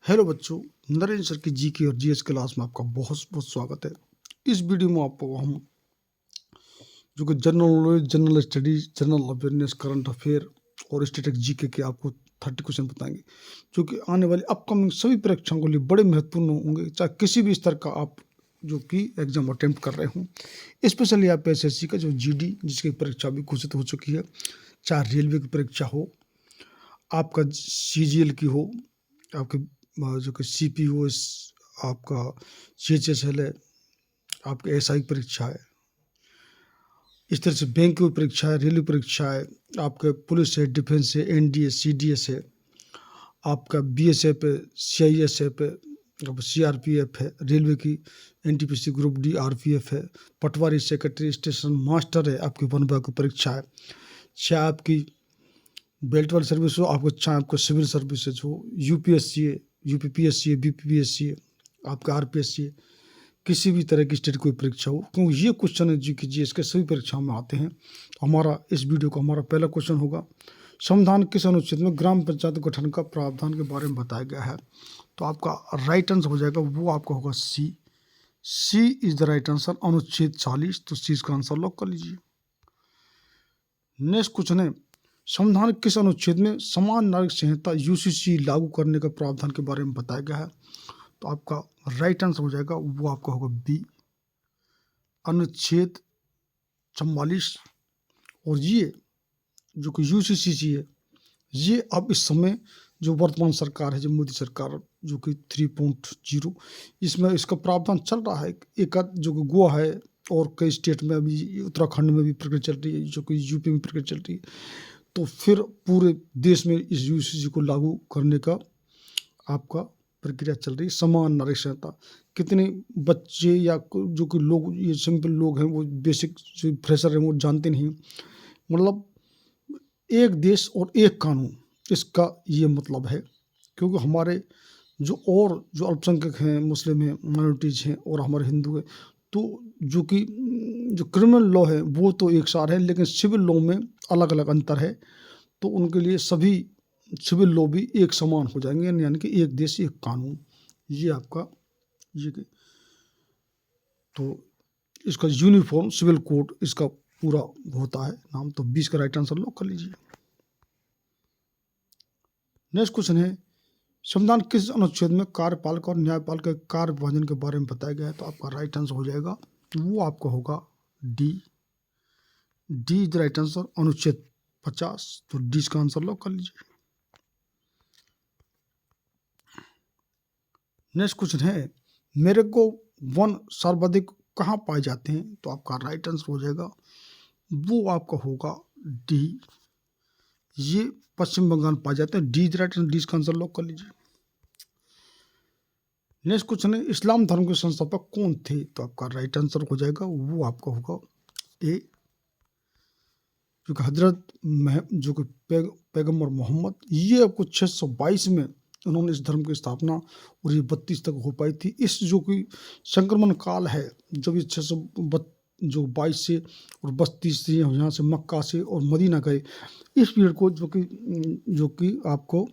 Hello बच्चों, Narendra sir की GK और जीएस क्लास में आपका बहुत बहुत स्वागत है। इस वीडियो में आपको हम जो कि general knowledge, general studies, general awareness, current affair और स्टैटिक जीके के आपको 30 क्वेश्चन बताएंगे जो कि आने वाली अपकमिंग सभी परीक्षाओं के लिए बड़े महत्वपूर्ण होंगे, चाहे किसी भी स्तर का आप जो कि एग्जाम अटेम्प्ट कर रहे हों। स्पेशली आप एसएससी का जो जीडी जिसकी परीक्षा भी घोषित हो चुकी है, चाहे रेलवे की परीक्षा हो, आपका सीजीएल की हो, आपके जो कि सीपी हो, आपका सीएचएसएल है, आपके एसआई की परीक्षा है, इस तरह से बैंक की परीक्षा है, रेलवे परीक्षा है, आपके पुलिस है, डिफेंस है, एनडीए, सीडीएस है, आपका बीएसएफ है, सीआईएसएफ है, अब सीआरपीएफ है, रेलवे की एनटीपीसी ग्रुप डी आरपीएफ है, पटवारी सेक्रेटरी स्टेशन मास्टर है, आपकी वन विभाग की परीक्षा है, चाहे आपकी बेल्ट वाली सर्विस हो, आपको चाहे आपको सिविल सर्विसेज हो, यूपीएससी है, यूपीपीएससी है, बीपीपीएससी है, आपका आरपीएससी है, किसी भी तरह की स्टेट कोई परीक्षा हो, क्योंकि ये क्वेश्चन है जी की जी इसके सभी परीक्षाओं में आते हैं। तो हमारा इस वीडियो का हमारा पहला क्वेश्चन होगा, संविधान किस अनुच्छेद में ग्राम पंचायत गठन का प्रावधान के बारे में बताया गया है? तो आपका राइट आंसर हो जाएगा, वो आपका होगा सी। सी इज द राइट आंसर, अनुच्छेद 40। तो सी इसका आंसर लॉक कर लीजिए। नेक्स्ट क्वेश्चन है, संविधान किस अनुच्छेद में समान नागरिक संहिता यूसीसी लागू करने का प्रावधान के बारे में बताया गया है? तो आपका राइट आंसर हो जाएगा, वो आपका होगा बी, अनुच्छेद 44। और ये जो कि यूसीसी है, ये अब इस समय जो वर्तमान सरकार है, जो मोदी सरकार जो कि 3.0, इसमें इसका प्रावधान चल रहा है। एक आध जो कि गोवा है और कई स्टेट में, अभी उत्तराखंड में भी प्रक्रिया चल रही है, जो कि यूपी में प्रक्रिया चल रही है। तो फिर पूरे देश में इस यूसीसी को लागू करने का आपका प्रक्रिया चल रही है। समान नागरिक संहिता, कितने बच्चे या जो कि लोग, ये सिंपल लोग हैं, वो बेसिक जो फ्रेशर हैं वो जानते नहीं। मतलब एक देश और एक कानून, इसका ये मतलब है। क्योंकि हमारे जो अल्पसंख्यक हैं, मुस्लिम हैं, माइनॉरिटीज़ हैं और हमारे हिंदू हैं, तो जो कि जो क्रिमिनल लॉ है वो तो एक सार है, लेकिन सिविल लॉ में अलग अलग अंतर है। तो उनके लिए सभी सिविल लॉ भी एक समान हो जाएंगे, यानी कि एक देश एक कानून। ये आपका ये तो इसका यूनिफॉर्म सिविल कोड इसका पूरा होता है नाम। तो 20 का राइट आंसर लॉक कर लीजिए। नेक्स्ट क्वेश्चन है, संविधान किस अनुच्छेद में कार्यपालिका और न्यायपालिका के कार्य विभाजन के बारे में बताया गया है? तो आपका राइट आंसर हो जाएगा, वो आपका होगा D. D is the right answer, अनुच्छेद 50। तो डी का आंसर लॉक कर लीजिए। नेक्स्ट क्वेश्चन है, मेरे को वन सर्वाधिक कहाँ पाए जाते हैं? तो आपका राइट आंसर हो जाएगा, वो आपका होगा डी, ये पश्चिम बंगाल पाए जाते हैं। डी राइट आंसर, डी का आंसर लॉक कर लीजिए। नेक्स्ट क्वेश्चन है, इस्लाम धर्म के संस्थापक कौन थे? तो आपका राइट आंसर हो जाएगा, वो आपका होगा ए, जो कि हजरत जो कि पैगम्बर मोहम्मद। ये आपको 622 में उन्होंने इस धर्म की स्थापना, और ये 32 तक हो पाई थी। इस जो कि संक्रमण काल है, जब ये 622 से और 32 से यहाँ से मक्का से और मदीना गए, इस पीरियड को जो कि आपको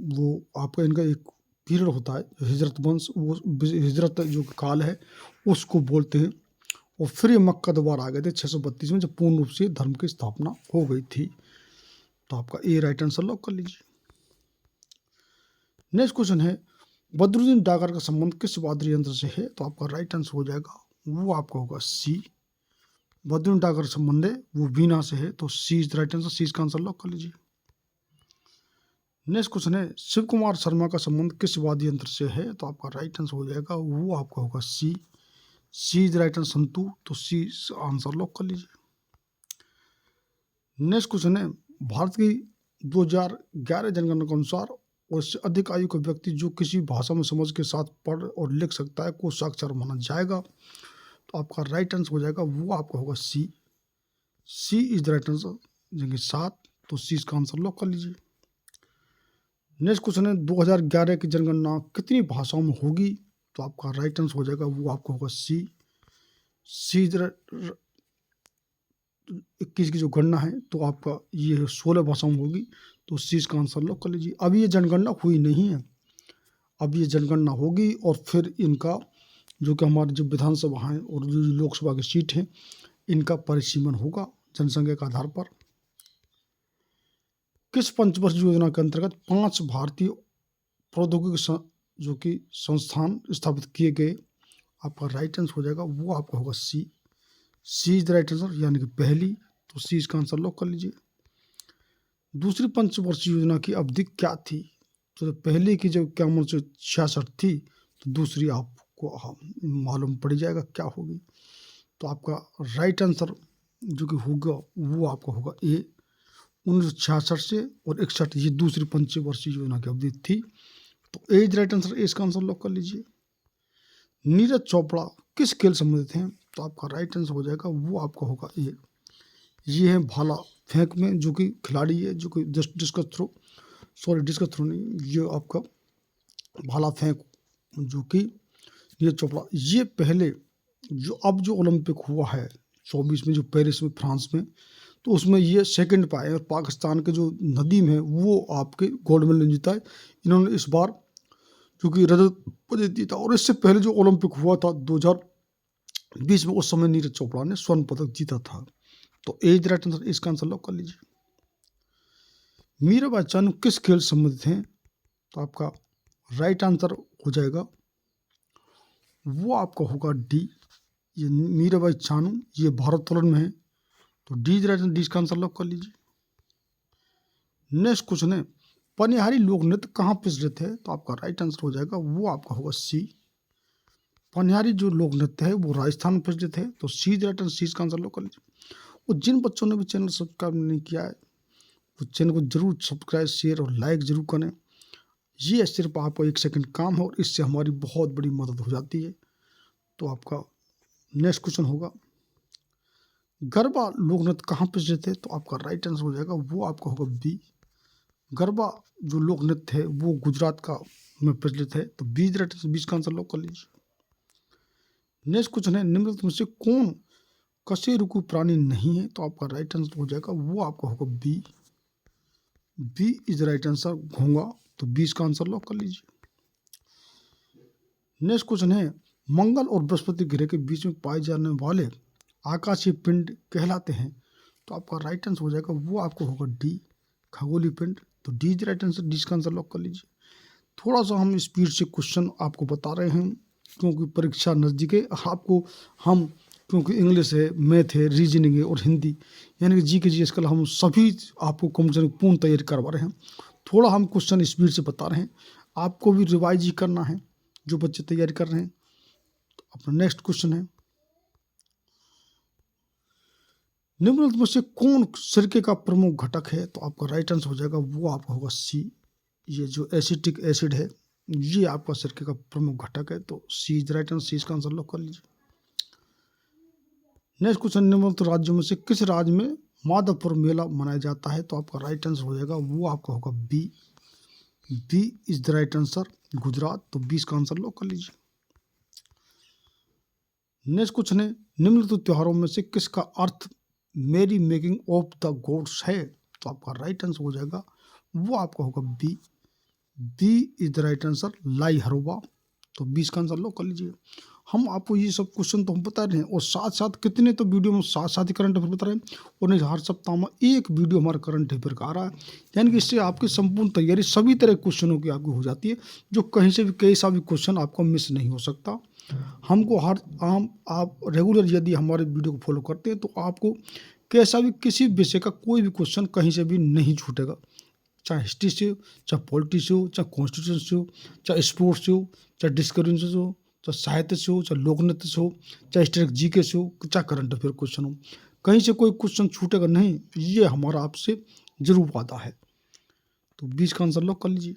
वो आपका इनका एक पीरियड होता है हिजरत वंश, वो हिजरत जो काल है उसको बोलते हैं। और फिर ये मक्का दोबारा आ गए थे 632 में, जब पूर्ण रूप से धर्म की स्थापना हो गई थी। तो आपका ए राइट आंसर लॉक कर लीजिए। नेक्स्ट क्वेश्चन है, बदरुद्दीन डागर का संबंध किस वाद्य यंत्र से है? तो आपका राइट आंसर हो जाएगा, वो आपका होगा सी। बदरुद्दीन डागर संबंध है वो वीणा से है। तो सी इज राइट आंसर, सी का आंसर लॉक कर लीजिए। नेक्स्ट क्वेश्चन है, शिव कुमार शर्मा का संबंध किस वाद्य यंत्र से है? तो आपका राइट आंसर हो जाएगा, वो आपका होगा सी। सी इज राइट आंसर, संतूर। तो सी आंसर लॉक कर लीजिए। नेक्स्ट क्वेश्चन है, भारत की 2011 जनगणना के अनुसार उससे अधिक आयु का व्यक्ति जो किसी भाषा में समझ के साथ पढ़ और लिख सकता है को साक्षर माना जाएगा? तो आपका राइट आंसर हो जाएगा, वो आपका होगा सी। सी इज द राइट आंसर, यानी 7। तो सी का आंसर लॉक कर लीजिए। नेक्स्ट क्वेश्चन है, 2011 की जनगणना कितनी भाषाओं में होगी? तो आपका राइट आंसर हो जाएगा, वो आपका होगा सी। सी 21 की जो गणना है तो आपका ये 16 भाषाओं में होगी, तो उस चीज़ का आंसर लॉक कर लीजिए। अभी ये जनगणना हुई नहीं है, अब ये जनगणना होगी और फिर इनका जो कि हमारे जो विधानसभा हैं और जो लोकसभा की सीट हैं, इनका परिसीमन होगा जनसंख्या के आधार पर। किस पंचवर्षीय योजना के अंतर्गत 5 भारतीय प्रौद्योगिकी जो कि संस्थान स्थापित किए गए? आपका राइट आंसर हो जाएगा, वो आपका होगा सी। सी इज द राइट आंसर, यानी कि पहली, तो सी इसका आंसर लॉक कर लीजिए। दूसरी पंचवर्षीय योजना की अवधि क्या थी? तो पहले की जब 1966 थी, तो दूसरी आपको मालूम पड़ जाएगा क्या होगी। तो आपका राइट आंसर जो कि होगा वो आपका होगा ए। 1966 से और 61 ये दूसरी पंचवर्षीय योजना की अवधि थी, तो ए इज राइट आंसर, इसका आंसर लॉक कर लीजिए। नीरज चोपड़ा किस खेल संबंधित हैं? तो आपका राइट आंसर हो जाएगा, वो आपका होगा ए। ये है भाला फेंक में जो कि खिलाड़ी है, जो कि डिस्कस थ्रो नहीं, ये आपका भाला फेंक जो कि नीरज चोपड़ा, ये पहले जो ओलंपिक हुआ है 24 में जो पेरिस में फ्रांस में, तो उसमें ये सेकंड पाए और पाकिस्तान के जो नदीम है वो आपके गोल्ड मेडल जीता है। इन्होंने इस बार जो कि रजत पदक जीता, और इससे पहले जो ओलंपिक हुआ था 2020 में, उस समय नीरज चोपड़ा ने स्वर्ण पदक जीता था। तो एज राइट आंसर, इसका आंसर लॉक कर लीजिए। मीराबाई चानू किस खेल से संबंधित हैं? तो आपका राइट आंसर हो जाएगा, वो आपका होगा डी। ये मीराबाई चानू ये भारोत्तोलन में है, तो D is right answer, D इसका आंसर लॉक कर लीजिए। नेक्स्ट क्वेश्चन है, पनिहारी लोक नृत्य कहाँ प्रचलित है? तो आपका राइट आंसर हो जाएगा, वो आपका होगा सी। पनिहारी जो लोक नृत्य है वो राजस्थान में प्रचलित है, तो सी इज राइट आंसर, सी इसका आंसर लॉक कर लीजिए। और जिन बच्चों ने भी चैनल सब्सक्राइब नहीं किया है वो चैनल को जरूर सब्सक्राइब, शेयर और लाइक जरूर करें। ये सिर्फ आपको 1 सेकंड काम है और इससे हमारी बहुत बड़ी मदद हो जाती है। तो आपका नेक्स्ट क्वेश्चन होगा, गरबा लोक नृत्य कहाँ प्रचलित है? तो आपका राइट आंसर हो जाएगा, वो आपका होगा बी। गरबा जो लोक नृत्य है वो गुजरात का में प्रचलित है, तो बी इज राइट आंसर, बीस का आंसर लॉक कर लीजिए। नेक्स्ट क्वेश्चन है, निम्नलिखित में से कौन कशेरुकी प्राणी नहीं है? तो आपका राइट आंसर हो जाएगा, वो आपका होगा B. B is right answer, घोंगा, तो 20 का आंसर लॉक कर लीजिए। नेक्स्ट क्वेश्चन है, मंगल और बृहस्पति ग्रह के बीच में पाए जाने वाले आकाशीय पिंड कहलाते हैं? तो आपका राइट आंसर हो जाएगा, वो आपको होगा डी, खगोलीय पिंड, तो D is right answer, D का आंसर लॉक कर लीजिए। थोड़ा सा हम स्पीड से क्वेश्चन आपको बता रहे हैं क्योंकि परीक्षा नज़दीक है, आपको हम क्योंकि इंग्लिश है, मैथ है, रीजनिंग है और हिंदी यानी कि जी के जीएस कल हम सभी आपको कम से कम पूर्ण तैयारी करवा रहे हैं। थोड़ा हम क्वेश्चन स्पीड से बता रहे हैं, आपको भी रिवाइज ही करना है जो बच्चे तैयारी कर रहे हैं। तो अपना नेक्स्ट क्वेश्चन है, निम्नलिखित में से कौन सिरके का प्रमुख घटक है? तो आपका राइट आंसर हो जाएगा, वो आपका होगा सी। ये जो एसिटिक एसिड है ये आपका सिरके का प्रमुख घटक है, तो सी इज राइट आंसर, सी इसका आंसर लॉक कर लीजिए। नेक्स्ट क्वेश्चन, निम्नलिखित राज्यों में से किस राज्य में माधवपुर मेला मनाया जाता है? तो आपका राइट आंसर हो जाएगा, वो आपका होगा B. B is the right answer, Gujarat, तो 20 का आंसर लॉक कर लीजिए। नेक्स्ट क्वेश्चन है, निम्नलिखित त्योहारों में से किसका अर्थ मेरी मेकिंग ऑफ द गॉड्स है? तो आपका राइट आंसर हो जाएगा, वो आपका होगा B. B is the right answer, Lai Haraoba, तो 20 का आंसर लॉक कर लीजिए। हम आपको ये सब क्वेश्चन तो हम बता रहे हैं और साथ साथ कितने तो वीडियो में साथ साथ ही करंट अफेयर बता रहे हैं, और नहीं हर सप्ताह में एक वीडियो हमारा करंट अफेयर का आ रहा है, यानी कि इससे आपकी संपूर्ण तैयारी सभी तरह के क्वेश्चनों की आपकी हो जाती है, जो कहीं से भी कैसा भी क्वेश्चन आपको मिस नहीं हो सकता। हमको हर आप रेगुलर यदि हमारे वीडियो को फॉलो करते हैं तो आपको कैसा भी किसी विषय का कोई भी क्वेश्चन कहीं से भी नहीं छूटेगा, चाहे हिस्ट्री से हो, चाहे पॉलिटिक्स से हो, चाहे कॉन्स्टिट्यूशन से हो, चाहे स्पोर्ट्स से हो, चाहे डिस्कवरी से हो, चाहे साहित्य से हो, चाहे लोक नृत्य से हो, चाहे स्टेट जीके से हो, चाहे करंट अफेयर क्वेश्चन हो, कहीं से कोई क्वेश्चन छूटेगा नहीं, ये हमारा आपसे जरूर वादा है। तो 20 का आंसर लॉक कर लीजिए।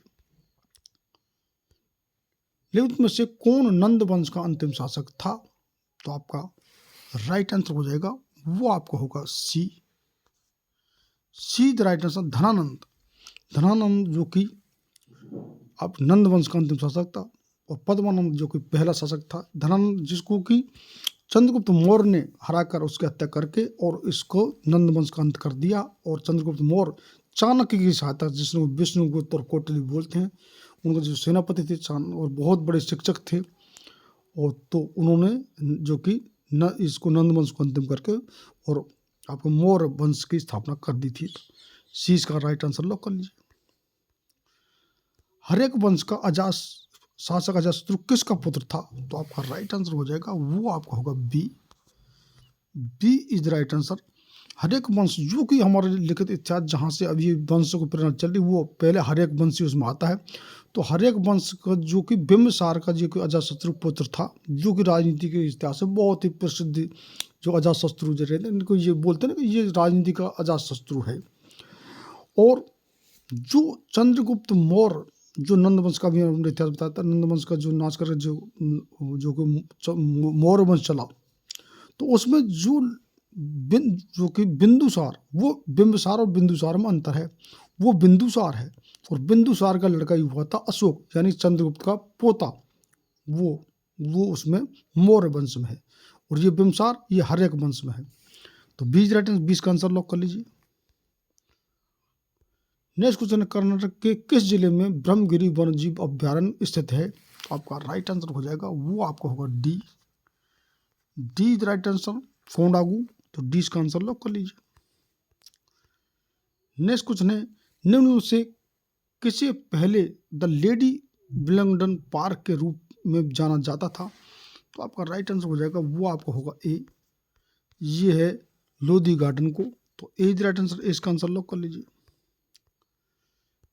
निम्नलिखित में से कौन नंद वंश का अंतिम शासक था? तो आपका राइट आंसर हो जाएगा, वो आपका होगा C. The right answer, Dhanananda. Dhanananda जो कि अब नंद वंश का अंतिम शासक था, और पद्मानंद जो कि पहला शासक था। धनानंद जिसको कि चंद्रगुप्त मौर्य ने हराकर उसकी हत्या करके और इसको नंद वंश का अंत कर दिया। और चंद्रगुप्त मौर्य चाणक्य की सहायता, जिसको विष्णुगुप्त और कौटिल्य बोलते हैं, उनके जो सेनापति थे और बहुत बड़े शिक्षक थे, और तो उन्होंने जो कि न इसको नंद वंश को अंतिम करके और आपको मौर्य वंश की स्थापना कर दी थी। सी इसका राइट आंसर लॉक कर लीजिए। हर्यक वंश का शासक अजातशत्रु किसका पुत्र था? तो आपका राइट आंसर हो जाएगा, वो आपका होगा B. B is the right answer. Haryanka वंश जो कि हमारे लिखित इतिहास जहाँ से अभी वंश को प्रेरणा चल रही, वो पहले हर्यक वंश ही उसमें आता है। तो हर्यक वंश का जो कि बिंबिसार का जो कि अजातशत्रु पुत्र था, जो कि राजनीति के इतिहास से बहुत ही प्रसिद्ध, जो अजातशत्रु जो रहते हैं इनको ये बोलते हैं ना कि ये राजनीति का अजातशत्रु है। और जो चंद्रगुप्त मौर्य, जो नंद वंश का भी हमने इतिहास बताया था, नंद वंश का जो नाश करके जो कि मौर्य वंश चला, तो उसमें जो कि बिंदुसार, वो बिंबिसार और बिंदुसार में अंतर है। वो बिंदुसार है और बिंदुसार का लड़का ही हुआ था अशोक, यानी चंद्रगुप्त का पोता, वो उसमें मौर्य वंश में है। और ये बिंबिसार ये हर्यक वंश में है। तो 20 का आंसर लॉक कर लीजिए। नेक्स्ट क्वेश्चन, कर्नाटक के किस जिले में ब्रह्मगिरी वन्यजीव अभ्यारण्य स्थित है? तो आपका राइट आंसर हो जाएगा, वो आपका होगा D. D is right answer, Kondagu. तो डी का आंसर लॉक कर लीजिए। नेक्स्ट क्वेश्चन है, निम्न में से किसे पहले द लेडी विलिंगडन पार्क के रूप में जाना जाता था? तो आपका राइट आंसर हो जाएगा, वो आपका होगा ए। ये है लोधी गार्डन को। तो ए इज राइट आंसर, इसका आंसर लॉक कर लीजिए।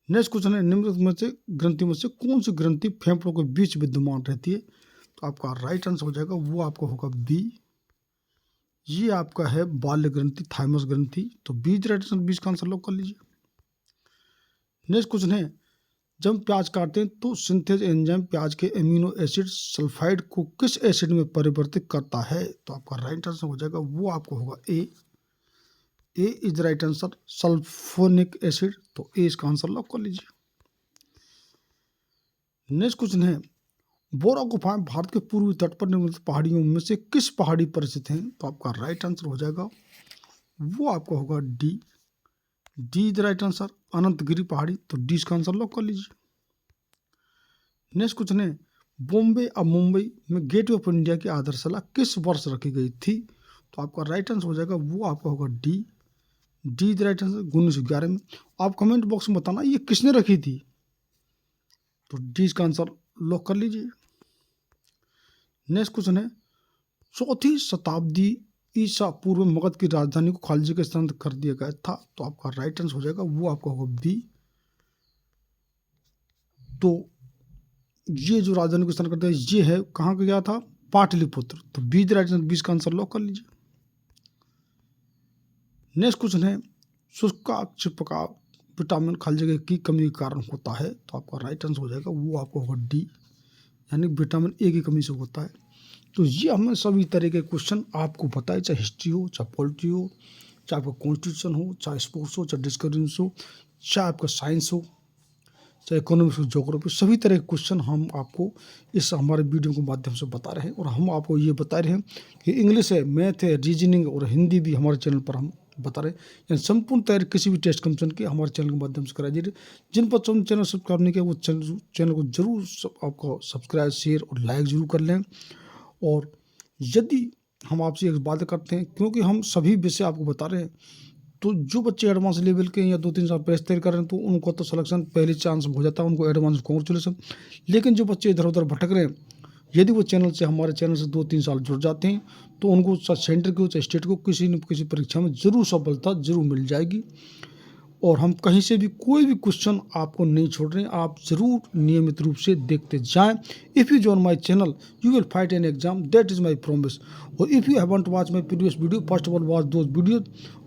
नेक्स्ट क्वेश्चन है, निम्न में से ग्रंथि में से कौन सी ग्रंथि फेफड़ों के बीच विद्यमान रहती है? तो आपका राइट आंसर हो जाएगा, वो आपका होगा बी। ये आपका है बाल्य ग्रंथि, थाइमस ग्रंथि। तो बी राइट आंसर, 20 का आंसर लॉक कर लीजिए। नेक्स्ट क्वेश्चन है, जब हम प्याज काटते हैं तो सिंथेज एंजाइम प्याज के एमिनो एसिड सल्फाइड को किस एसिड में परिवर्तित करता है? तो आपका राइट आंसर हो जाएगा, वो आपको होगा A. A is right answer, sulphonic acid. तो ए इसका आंसर लॉक कर लीजिए। नेक्स्ट क्वेश्चन है, बोरा गुफाएं भारत के पूर्वी तट पर निर्मित पहाड़ियों में से किस पहाड़ी पर स्थित हैं? तो आपका राइट आंसर हो जाएगा, वो आपका होगा D. D is right answer, Ananthagiri पहाड़ी। तो डी का आंसर लॉक कर लीजिए। नेक्स्ट क्वेश्चन है, बॉम्बे और मुंबई में गेटवे ऑफ इंडिया की आधारशिला किस वर्ष रखी गई थी? तो आपका राइट आंसर हो जाएगा, वो आपका होगा D. D is right answer, 1911 में। आप कमेंट बॉक्स में बताना ये किसने रखी थी। तो डी का आंसर लॉक कर लीजिए। नेक्स्ट क्वेश्चन है, 4वीं शताब्दी ईसा पूर्व में मगध की राजधानी को खालसा के स्थानांतरित कर दिया गया था। तो आपका राइट आंसर हो जाएगा, वो आपका होगा बी। तो ये जो राजधानी को स्थान करता है, ये है कहाँ का गया था? पाटलिपुत्र। तो बी राइट आंसर, 20 का आंसर लॉक कर लीजिए। नेक्स्ट क्वेश्चन है, शुष्काक्ष विटामिन खालजे की कमी के कारण होता है। तो आपका राइट आंसर हो जाएगा, वो आपका होगा डी, यानी विटामिन ए की कमी से होता है। तो ये हमें सभी तरह के क्वेश्चन आपको बताए, चाहे हिस्ट्री हो, चाहे पॉलिटी हो, चाहे आपका कॉन्स्टिट्यूशन हो, चाहे स्पोर्ट्स हो, चाहे डिस्कवरी हो, चाहे आपका साइंस हो, चाहे इकोनॉमिक्स हो, ज्योग्राफी, सभी तरह के क्वेश्चन हम आपको इस हमारे वीडियो के माध्यम से बता रहे हैं। और हम आपको ये बता रहे हैं कि इंग्लिश है, मैथ है, रीजनिंग और हिंदी भी हमारे चैनल पर हम बता रहे हैं। यानी संपूर्ण तैयारी किसी भी टेस्ट कमीशन की हमारे चैनल के माध्यम से कराई जा रही है। जिन बच्चों ने चैनल सब्सक्राइब नहीं किया, वो चैनल को जरूर आपको सब्सक्राइब, शेयर और लाइक जरूर कर लें। और यदि हम आपसे एक बात करते हैं, क्योंकि हम सभी विषय आपको बता रहे हैं, तो जो बच्चे एडवांस लेवल के या 2-3 साल पहले तैयारी कर रहे हैं, तो उनको तो सिलेक्शन पहले चांस हो जाता है, उनको एडवांस कॉन्ग्रेचुलेसन। लेकिन जो बच्चे इधर उधर भटक रहे हैं, यदि वो हमारे चैनल से 2-3 साल जुड़ जाते हैं, तो उनको सेंटर को चाहे स्टेट को किसी न किसी परीक्षा में जरूर सफलता जरूर मिल जाएगी। और हम कहीं से भी कोई भी क्वेश्चन आपको नहीं छोड़ रहे हैं, आप जरूर नियमित रूप से देखते जाएं। If you join my channel you will fight an exam, that is my promise. और if you haven't watch my previous video, first of all watch those video,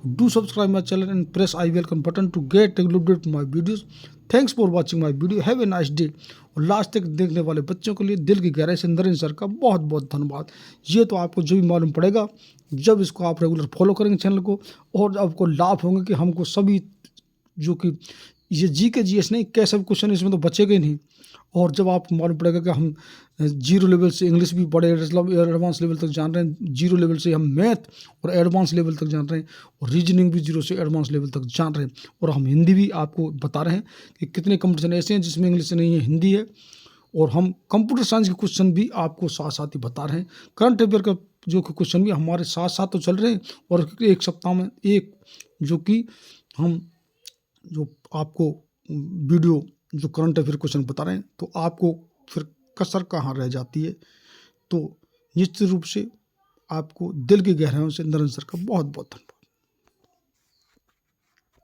do subscribe my channel and press I bell icon button to get regular update my videos. Thanks for watching my video, have a nice day. और last तक देखने वाले बच्चों के लिए दिल की गहराई से नरेंद्र सर का बहुत बहुत धन्यवाद। ये तो आपको जो भी मालूम पड़ेगा जब इसको आप रेगुलर फॉलो करेंगे चैनल को, और आपको लाभ होंगे कि हमको सभी जो कि ये जी के जीएस नहीं, कैसे भी क्वेश्चन इसमें तो बचेगा ही नहीं। और जब आपको मालूम पड़ेगा कि हम जीरो लेवल से इंग्लिश भी बड़े एडवांस लेवल तक जान रहे हैं, जीरो लेवल से हम मैथ और एडवांस लेवल तक जान रहे हैं, और रीजनिंग भी जीरो से एडवांस लेवल तक जान रहे हैं, और हम हिंदी भी आपको बता रहे हैं कि कितने कंपटीशन ऐसे हैं जिसमें इंग्लिश नहीं है, हिंदी है, और हम कंप्यूटर साइंस के क्वेश्चन भी आपको साथ साथ ही बता रहे हैं। करंट अफेयर का जो क्वेश्चन भी हमारे साथ साथ तो चल रहे हैं, और एक सप्ताह में एक जो कि हम जो आपको वीडियो जो करंट अफेयर क्वेश्चन बता रहे हैं, तो आपको फिर कसर कहाँ रह जाती है। तो निश्चित रूप से आपको दिल की गहराइयों से नरेंद्र सर का बहुत बहुत धन्यवाद।